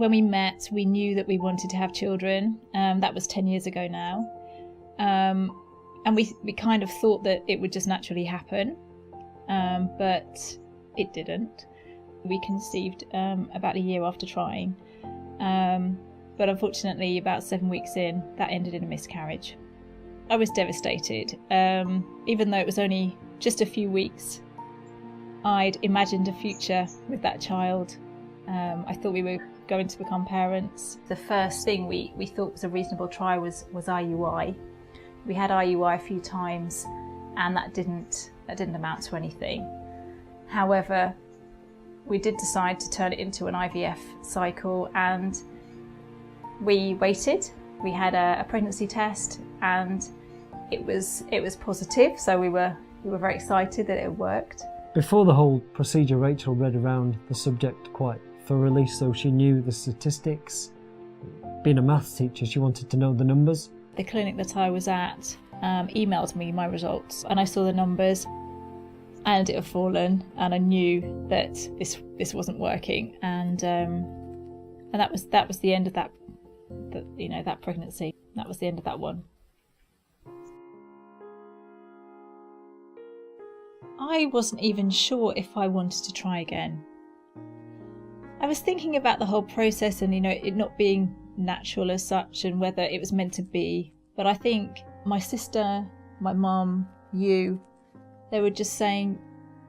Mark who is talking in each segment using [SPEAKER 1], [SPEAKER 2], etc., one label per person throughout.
[SPEAKER 1] When we met, we knew that we wanted to have children. That was 10 years ago now. And we kind of thought that it would just naturally happen, but it didn't. We conceived about a year after trying. But unfortunately, about 7 weeks in, that ended in a miscarriage. I was devastated. Even though it was only just a few weeks, I'd imagined a future with that child. I thought we were going to become parents. The first thing we thought was a reasonable try was IUI. We had IUI a few times, and that didn't amount to anything. However, we did decide to turn it into an IVF cycle, and we waited. We had a pregnancy test, and it was positive, so we were very excited that it worked.
[SPEAKER 2] Before the whole procedure, Rachel read around the subject quite thoroughly, so she knew the statistics. Being a maths teacher, she wanted to know the numbers.
[SPEAKER 1] The clinic that I was at emailed me my results, and I saw the numbers, and it had fallen, and I knew that this wasn't working, and that was the end of that pregnancy. That was the end of that one. I wasn't even sure if I wanted to try again. I was thinking about the whole process and it not being natural as such, and whether it was meant to be. But I think my sister, my mum, they were just saying,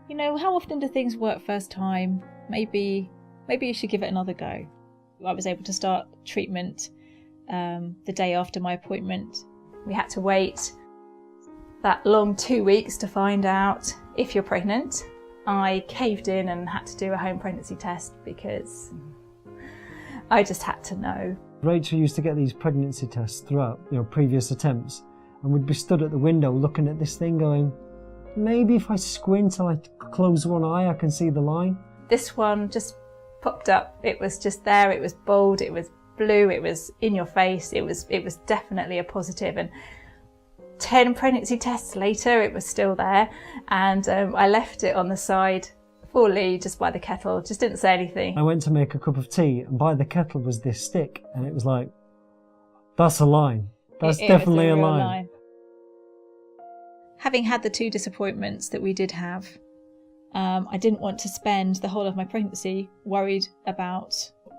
[SPEAKER 1] how often do things work first time? Maybe you should give it another go. I was able to start treatment the day after my appointment. We had to wait that long 2 weeks to find out if you're pregnant. I caved in and had to do a home pregnancy test because I just had to know.
[SPEAKER 2] Rachel used to get these pregnancy tests throughout, previous attempts, and would be stood at the window looking at this thing going, maybe if I squint and I close one eye, I can see the line.
[SPEAKER 1] This one just popped up. It was just there. It was bold. It was blue. It was in your face. It was definitely a positive. And 10 pregnancy tests later, it was still there. And I left it on the side for Lee, just by the kettle, just didn't say anything.
[SPEAKER 2] I went to make a cup of tea, and by the kettle was this stick, and it was like, that's a line. That's definitely a line.
[SPEAKER 1] Having had the 2 disappointments that we did have, I didn't want to spend the whole of my pregnancy worried about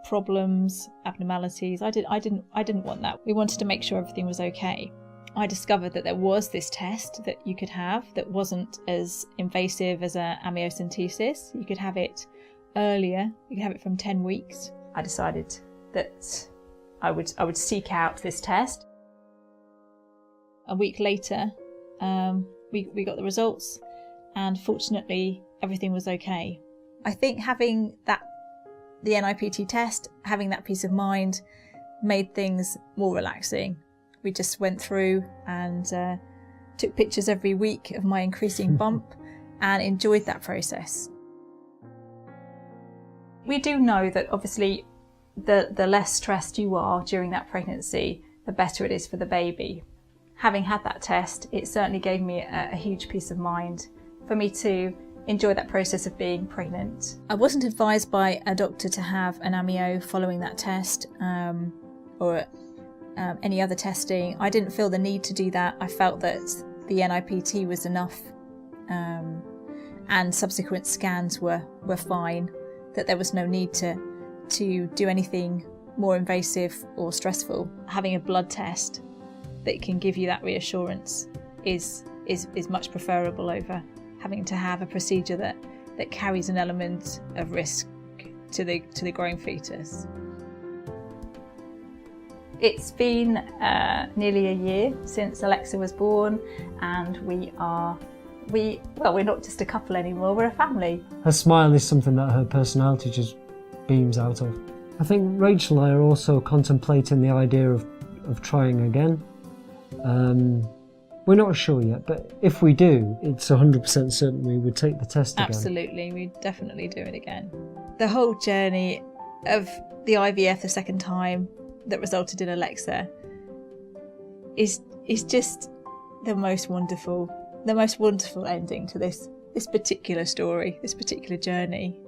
[SPEAKER 1] problems, abnormalities. I didn't want that. We wanted to make sure everything was okay. I discovered that there was this test that you could have that wasn't as invasive as an amniocentesis. You could have it earlier. You could have it from 10 weeks. I decided that I would seek out this test. A week later, we got the results, and fortunately everything was okay. I think having the NIPT test, having that peace of mind, made things more relaxing. We just went through and took pictures every week of my increasing bump and enjoyed that process. We do know that obviously the less stressed you are during that pregnancy, the better it is for the baby. Having had that test, it certainly gave me a huge peace of mind for me to enjoy that process of being pregnant. I wasn't advised by a doctor to have an amnio following that test or any other testing. I didn't feel the need to do that. I felt that the NIPT was enough, and subsequent scans were fine, that there was no need to do anything more invasive or stressful. Having a blood test that can give you that reassurance is much preferable over having to have a procedure that carries an element of risk to the growing fetus. It's been nearly a year since Alexa was born, and we're not just a couple anymore, we're a family.
[SPEAKER 2] Her smile is something that her personality just beams out of. I think Rachel and I are also contemplating the idea of trying again. We're not sure yet, but if we do, it's 100% certain we would take the test again.
[SPEAKER 1] Absolutely, we'd definitely do it again. The whole journey of the IVF the second time that resulted in Alexa is just the most wonderful ending to this particular story, this particular journey.